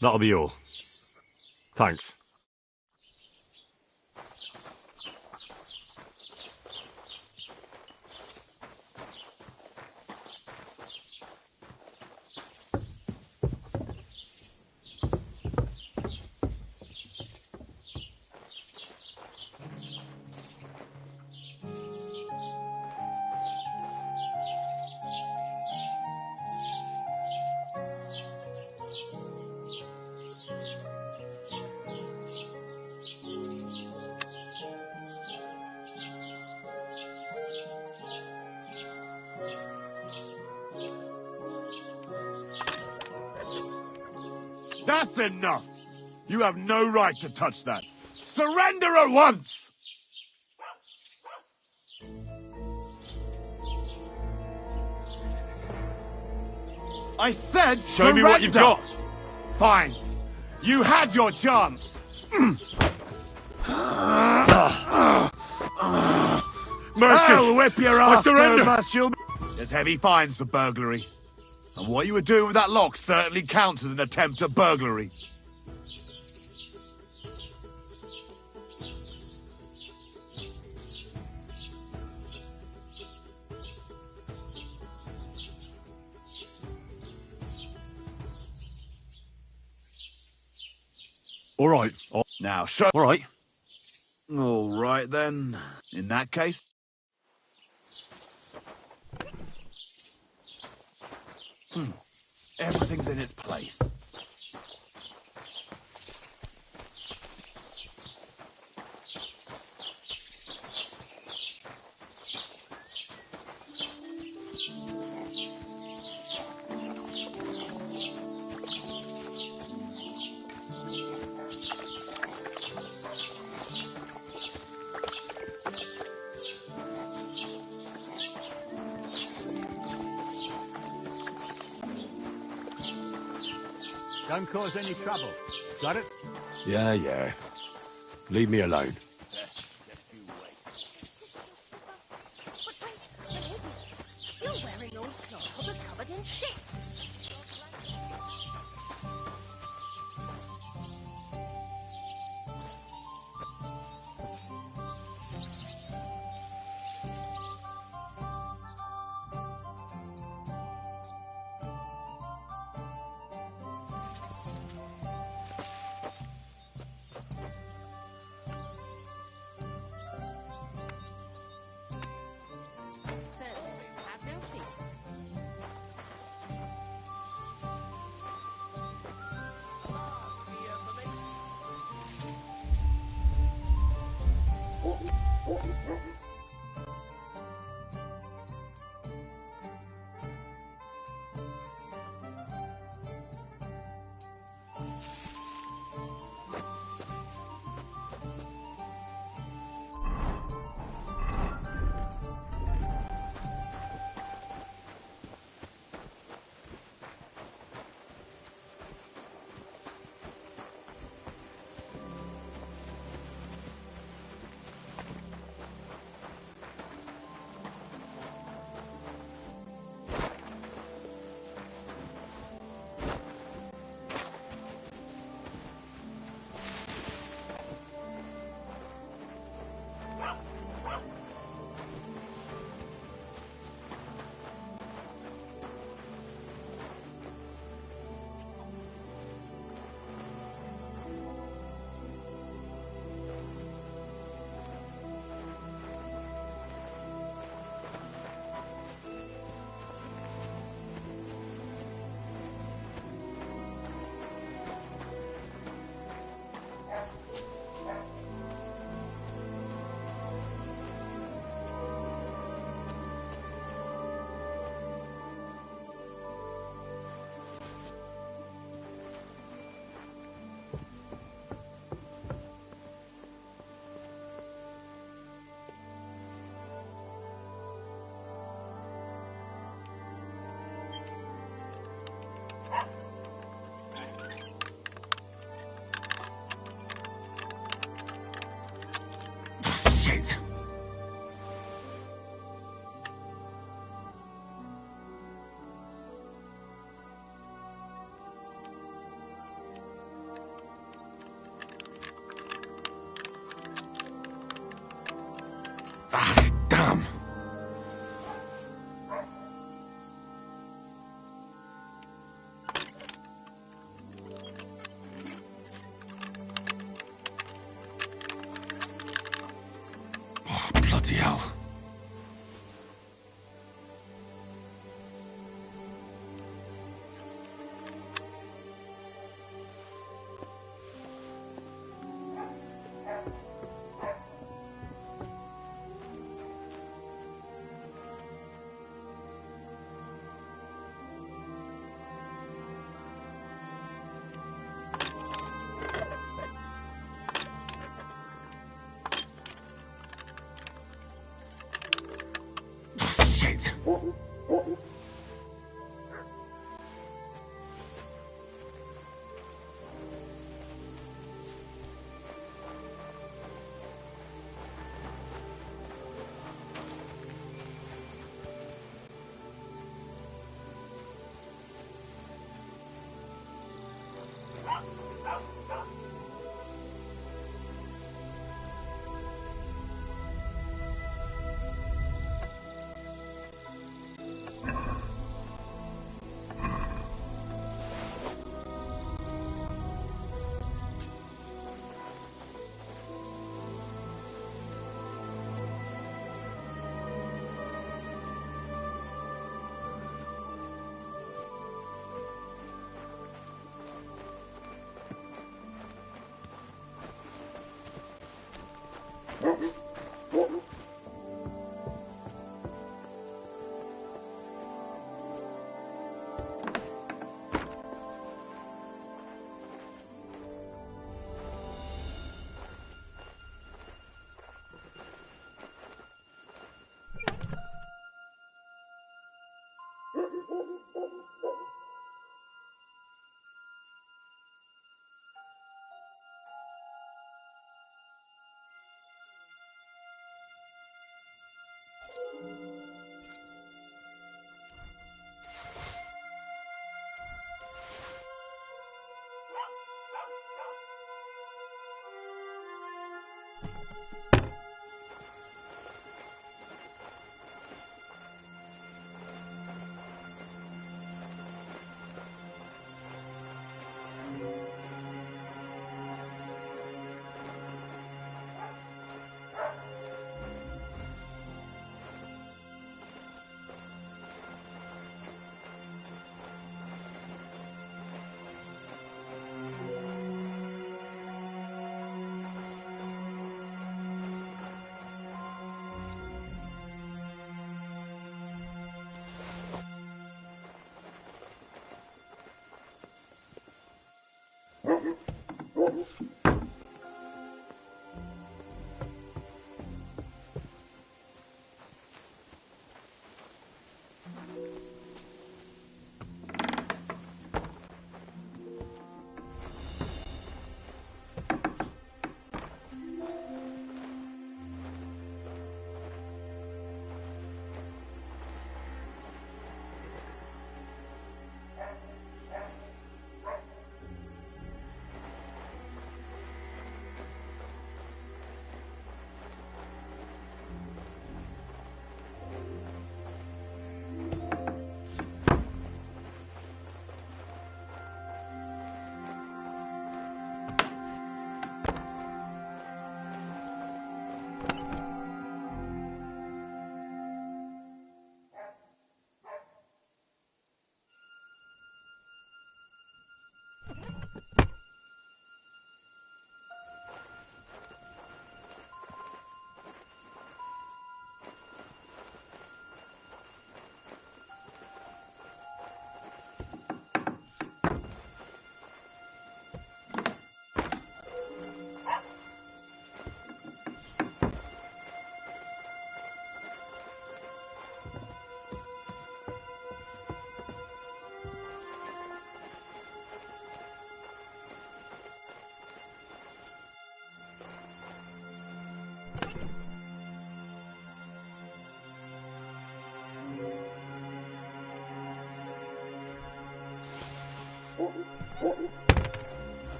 That'll be all. Thanks. That's enough! You have no right to touch that. Surrender at once! I said Show me what you've got! Fine. You had your chance. Mercy! I'll whip your ass I surrender! so much you'll... There's heavy fines for burglary. And what you were doing with that lock certainly counts as an attempt at burglary. All right. Now, show... All right. All right, then. In that case... Everything's in its place. Don't cause any trouble. Got it? Yeah. Leave me alone. You're wearing old clothes covered in shit. Have no fear. Shit! Ah, damn! Oh, bloody hell. Shit!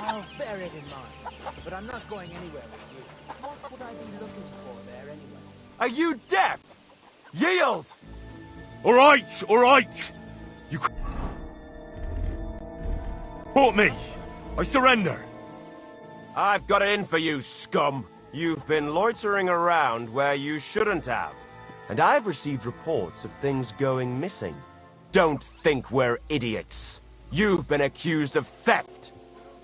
I'll bear it in mind, but I'm not going anywhere with you. What would I be looking for there anyway? Are you deaf? Yield! All right. You caught me. I surrender. I've got it in for you, scum. You've been loitering around where you shouldn't have. And I've received reports of things going missing. Don't think we're idiots. You've been accused of theft.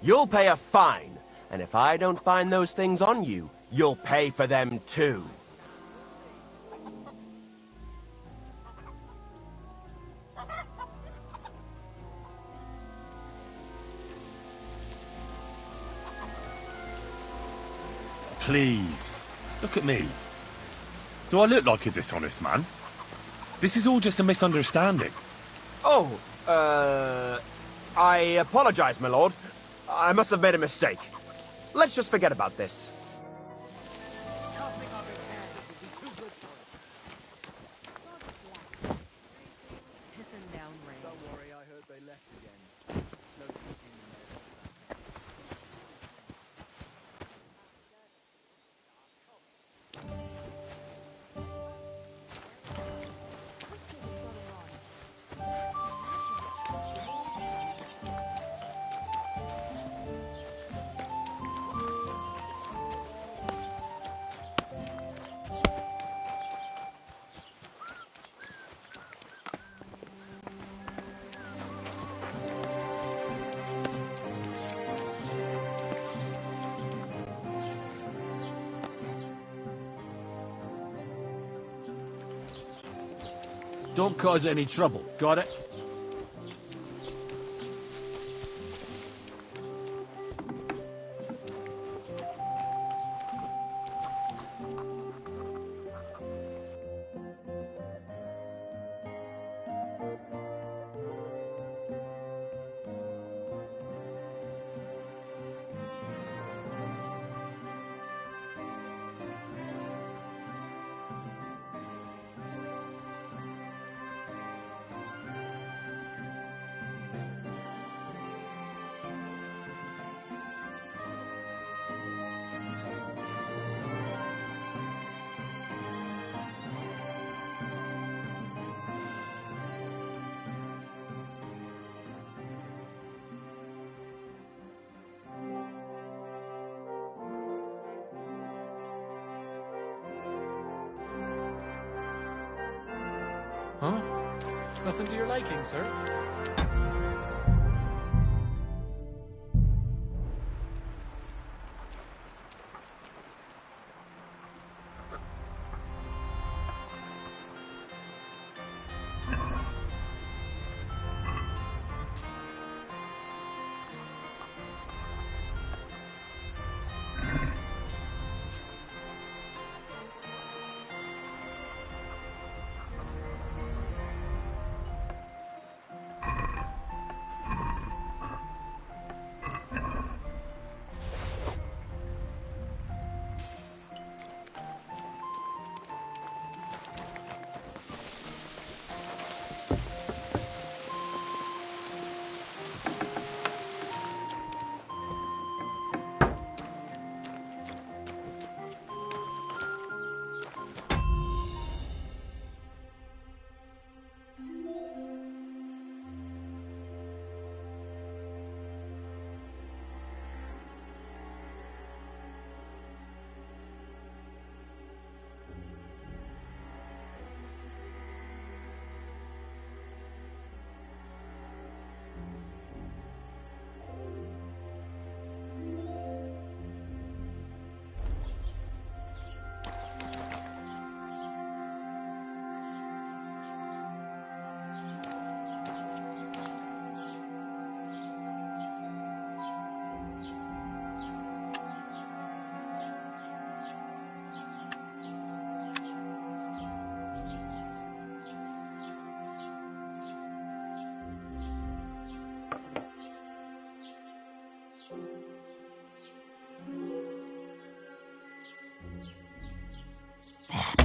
You'll pay a fine, and if I don't find those things on you, you'll pay for them too. Please, look at me. Do I look like a dishonest man? This is all just a misunderstanding. Oh, I apologize, my lord. I must have made a mistake. Let's just forget about this. Don't worry, I heard they left again. No teaching them. Don't cause any trouble, got it? Huh? Nothing to your liking, sir?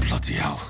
Bloody hell.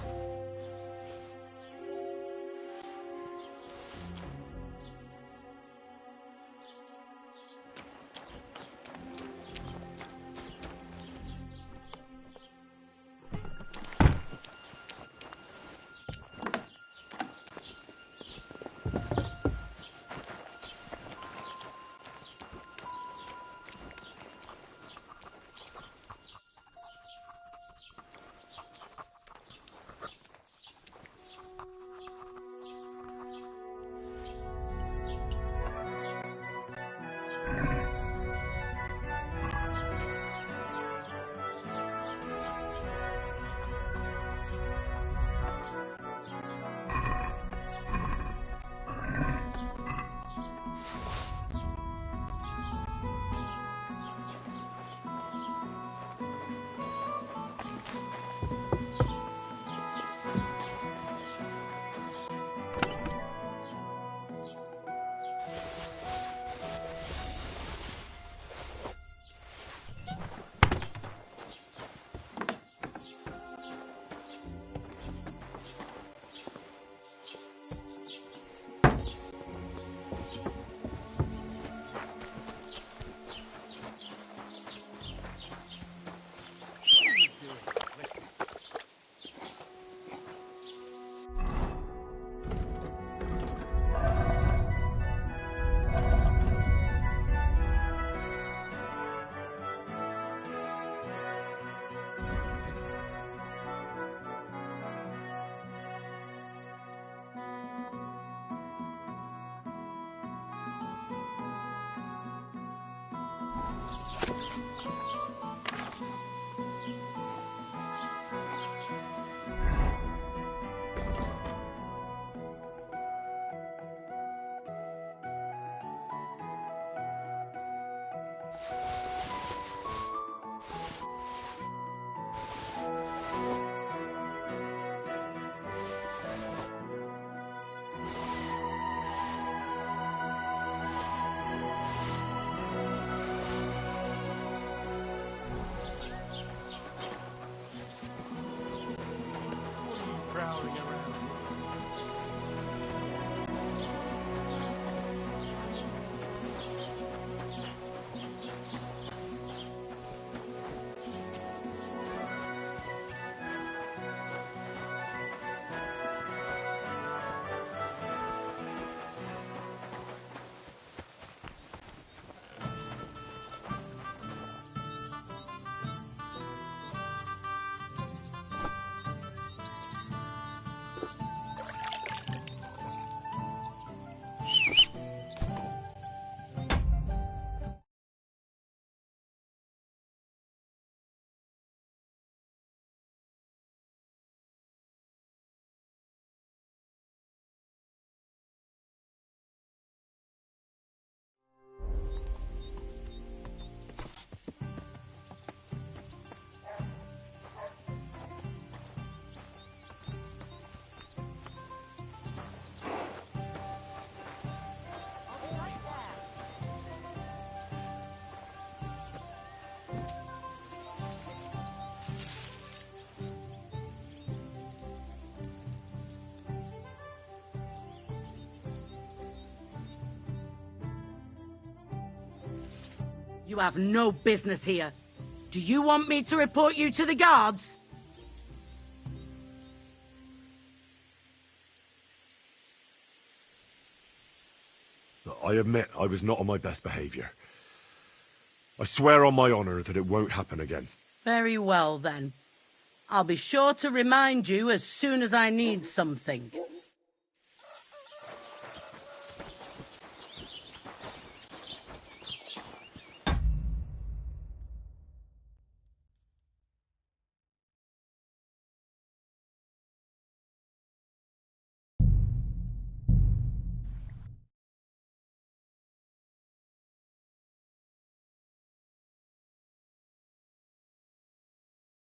Prowling around. You have no business here. Do you want me to report you to the guards? I admit I was not on my best behaviour. I swear on my honour that it won't happen again. Very well, then. I'll be sure to remind you as soon as I need something.